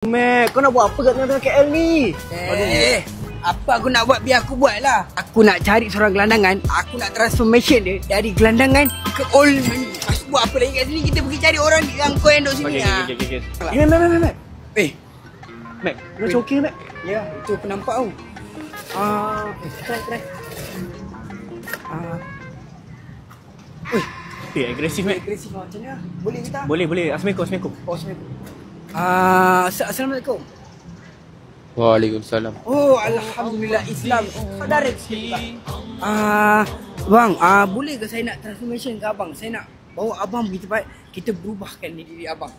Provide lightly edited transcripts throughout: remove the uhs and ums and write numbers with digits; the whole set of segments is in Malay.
Mac, kau nak buat apa kat tengah-tengah KL ni? Apa aku nak buat, biar aku buat lah. Aku nak cari seorang gelandangan. Aku nak transformation dia dari gelandangan ke old money. Aku buat apa lagi kat sini? Kita pergi cari orang yang kau endorse sini. Okay. Mac. Mac, kau macam okey Mac? Ya, itu aku nampak tau. Try. Agresif Mac. Agresif macam mana? Boleh kita? Boleh. Assalamualaikum. Assalamualaikum. Waalaikumsalam. Oh, alhamdulillah Islam. Saudara bang, boleh ke saya nak transformation ke abang? Saya nak bawa abang pergi tempat kita berubahkan diri abang.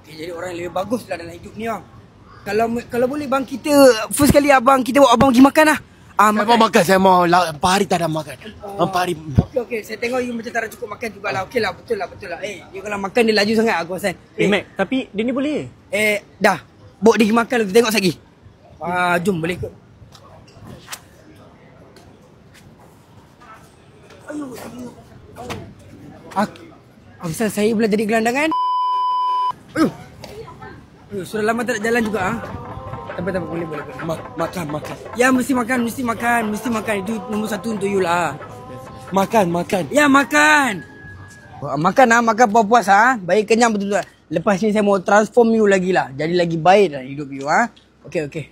Jadi orang yang lebih bagus lah dalam hidup ni bang. Kalau boleh bang, kita first kali kita bawa abang pergi makan lah. Saya mau makan, saya mau 4 hari tak ada makan. 4 hari. Okey, saya tengok you macam tak ada cukup makan jugalah. Okey lah, betul lah. You kalau makan dia laju sangat aku rasa. Mac, tapi dia ni boleh. Dah. Bawa dia pergi makan lah, kita tengok lagi. Jom boleh ikut. Asal saya pula jadi gelandangan. Sudah lama tak jalan juga. Tak boleh. Makan. Ya, mesti makan. Itu nombor 1 untuk you lah. Makan. Ya, makan. Makan puas-puas baik kenyang betul-betul. Lepas ni saya mau transform you lagi lah. Jadi lagi baik lah hidup you Okey.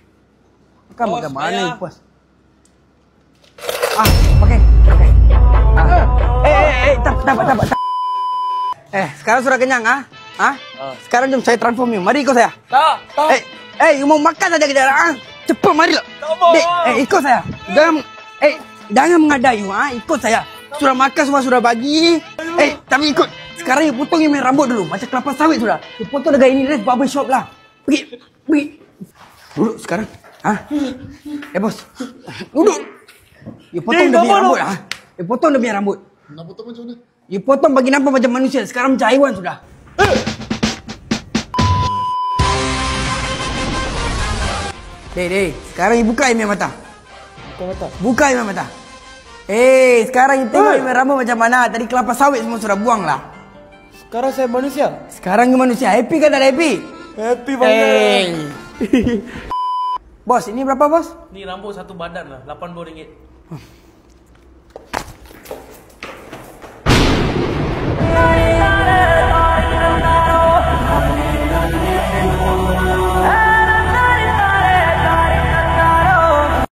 Makan mana puas. Makan. Tak. Sekarang sudah kenyang Sekarang jom saya transform you. Mari ikut saya. Tak. You mau makan saja kita cepat mari lah. Ikut saya. Jangan mengadai you ikut saya. Sudah makan semua sudah bagi. Tapi ikut. Sekarang you potong you rambut dulu macam kelapa sawit sudah. You potong dekat ini barber shop lah. Pergi. Duduk sekarang. Bos. Duduk. You potong dia punya rambut You potong dia punya rambut. Nak potong macam mana? You potong bagi nampak macam manusia. Sekarang macam haiwan sudah. Sekarang you buka you mata. Buka you mata. Sekarang you tengok you rambut macam mana. Tadi kelapa sawit semua sudah buang lah. Sekarang saya manusia. Sekarang you manusia. Happy kan tak happy? Happy banget. Bos, ini berapa bos? Ni rambut satu badan lah, RM80.